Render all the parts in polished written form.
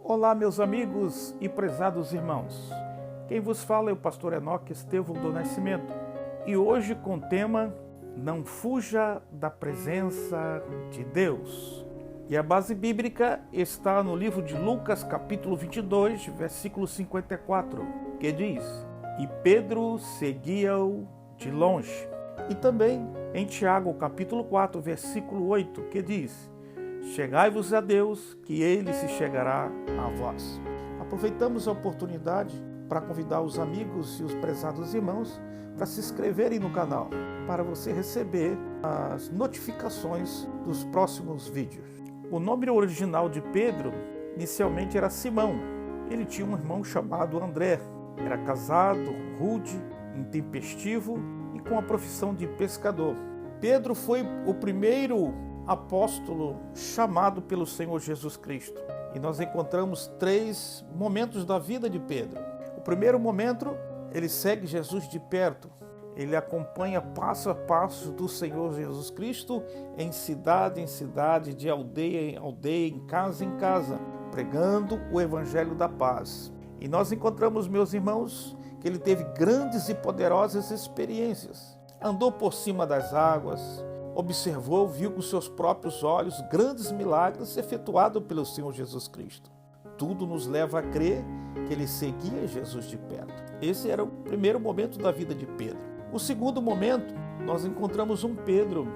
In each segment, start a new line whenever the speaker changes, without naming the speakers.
Olá, meus amigos e prezados irmãos. Quem vos fala é o pastor Enoque Estevão do Nascimento. E hoje com o tema Não fuja da presença de Deus. E a base bíblica está no livro de Lucas, capítulo 22, versículo 54, que diz: E Pedro seguia-o de longe. E também em Tiago, capítulo 4, versículo 8, que diz: Chegai-vos a Deus, que Ele se chegará a vós. Aproveitamos a oportunidade para convidar os amigos e os prezados irmãos para se inscreverem no canal, para você receber as notificações dos próximos vídeos. O nome original de Pedro inicialmente era Simão. Ele tinha um irmão chamado André. Era casado, rude, intempestivo e com a profissão de pescador. Pedro foi o primeiro apóstolo chamado pelo Senhor Jesus Cristo. E nós encontramos 3 momentos da vida de Pedro. O primeiro momento, ele segue Jesus de perto. Ele acompanha passo a passo do Senhor Jesus Cristo em cidade, de aldeia em aldeia, em casa, pregando o evangelho da paz. E nós encontramos, meus irmãos, que ele teve grandes e poderosas experiências. Andou por cima das águas, observou, viu com seus próprios olhos grandes milagres efetuados pelo Senhor Jesus Cristo. Tudo nos leva a crer que ele seguia Jesus de perto. Esse era o primeiro momento da vida de Pedro. O segundo momento, nós encontramos um Pedro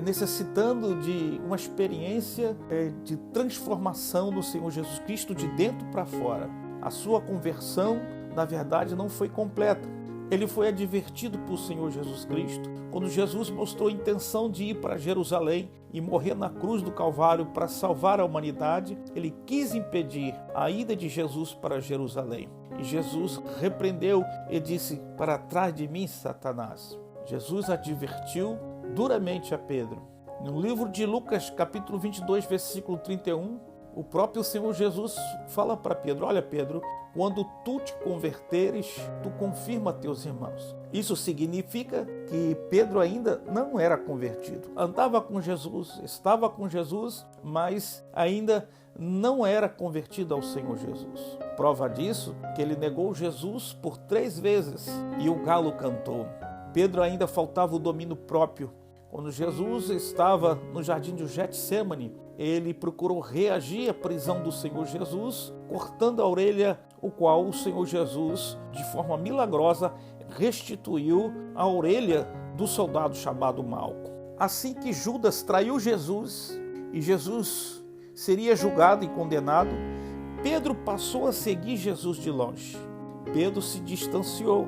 necessitando de uma experiência de transformação no Senhor Jesus Cristo de dentro para fora. A sua conversão, na verdade, não foi completa. Ele foi advertido por Senhor Jesus Cristo quando Jesus mostrou a intenção de ir para Jerusalém e morrer na cruz do Calvário para salvar a humanidade. Ele quis impedir a ida de Jesus para Jerusalém. E Jesus repreendeu e disse: para trás de mim, Satanás. Jesus advertiu duramente a Pedro. No livro de Lucas, capítulo 22, versículo 31, o próprio Senhor Jesus fala para Pedro: olha, Pedro, quando tu te converteres, tu confirma teus irmãos. Isso significa que Pedro ainda não era convertido. Andava com Jesus, estava com Jesus, mas ainda não era convertido ao Senhor Jesus. Prova disso que ele negou Jesus por 3 vezes e o galo cantou. Pedro ainda faltava o domínio próprio. Quando Jesus estava no jardim de Getsêmani, ele procurou reagir à prisão do Senhor Jesus, cortando a orelha, o qual o Senhor Jesus, de forma milagrosa, restituiu a orelha do soldado chamado Malco. Assim que Judas traiu Jesus e Jesus seria julgado e condenado, Pedro passou a seguir Jesus de longe. Pedro se distanciou.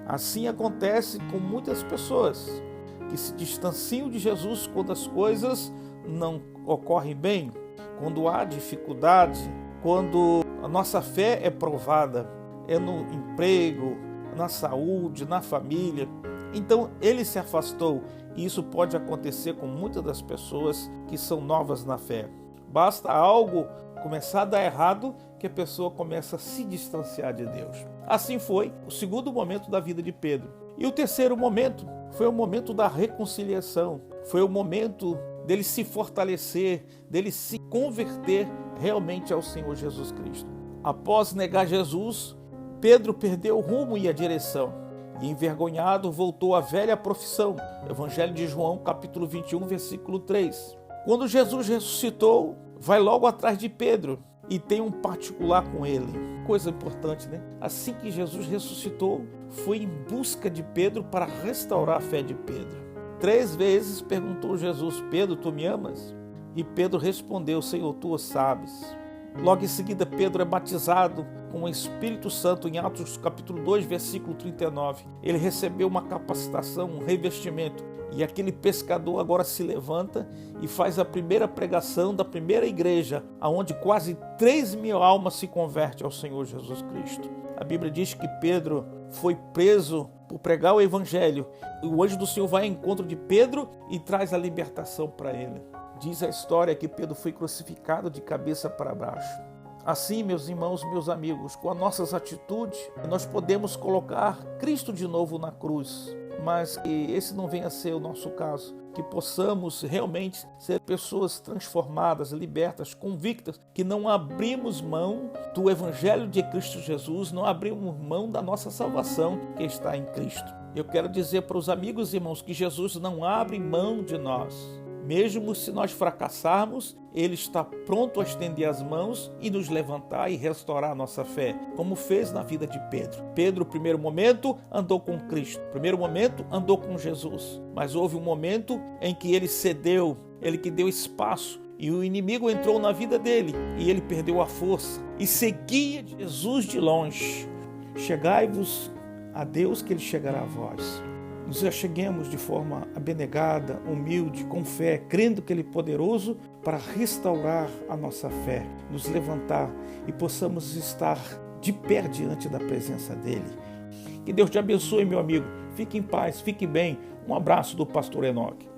Assim acontece com muitas pessoas que se distanciam de Jesus quando as coisas não ocorrem bem, quando há dificuldade, quando a nossa fé é provada, é no emprego, na saúde, na família. Então ele se afastou, e isso pode acontecer com muitas das pessoas que são novas na fé. Basta algo começar a dar errado que a pessoa começa a se distanciar de Deus. Assim foi o segundo momento da vida de Pedro. E o terceiro momento foi o momento da reconciliação. Foi o momento dele se fortalecer, dele se converter realmente ao Senhor Jesus Cristo. Após negar Jesus, Pedro perdeu o rumo e a direção. E envergonhado voltou à velha profissão. Evangelho de João, capítulo 21, versículo 3. Quando Jesus ressuscitou, vai logo atrás de Pedro e tem um particular com ele. Coisa importante, né? Assim que Jesus ressuscitou, foi em busca de Pedro para restaurar a fé de Pedro. 3 vezes perguntou Jesus: Pedro, tu me amas? E Pedro respondeu: Senhor, tu o sabes. Logo em seguida, Pedro é batizado com o Espírito Santo em Atos capítulo 2, versículo 39. Ele recebeu uma capacitação, um revestimento. E aquele pescador agora se levanta e faz a primeira pregação da primeira igreja, onde quase 3.000 almas se convertem ao Senhor Jesus Cristo. A Bíblia diz que Pedro foi preso por pregar o evangelho. E o anjo do Senhor vai ao encontro de Pedro e traz a libertação para ele. Diz a história que Pedro foi crucificado de cabeça para baixo. Assim, meus irmãos, meus amigos, com as nossas atitudes, nós podemos colocar Cristo de novo na cruz. mas que esse não venha a ser o nosso caso. Que possamos realmente ser pessoas transformadas, libertas, convictas, que não abrimos mão do Evangelho de Cristo Jesus, não abrimos mão da nossa salvação que está em Cristo. Eu quero dizer para os amigos e irmãos que Jesus não abre mão de nós. Mesmo se nós fracassarmos, Ele está pronto a estender as mãos e nos levantar e restaurar a nossa fé, como fez na vida de Pedro. Pedro, no primeiro momento, andou com Cristo. No primeiro momento, andou com Jesus. Mas houve um momento em que ele cedeu, ele que deu espaço, e o inimigo entrou na vida dele, e ele perdeu a força, e seguia Jesus de longe. Chegai-vos a Deus, que Ele chegará a vós. Nos acheguemos de forma abnegada, humilde, com fé, crendo que Ele é poderoso para restaurar a nossa fé, nos levantar e possamos estar de pé diante da presença dEle. Que Deus te abençoe, meu amigo. Fique em paz, fique bem. Um abraço do pastor Enoque.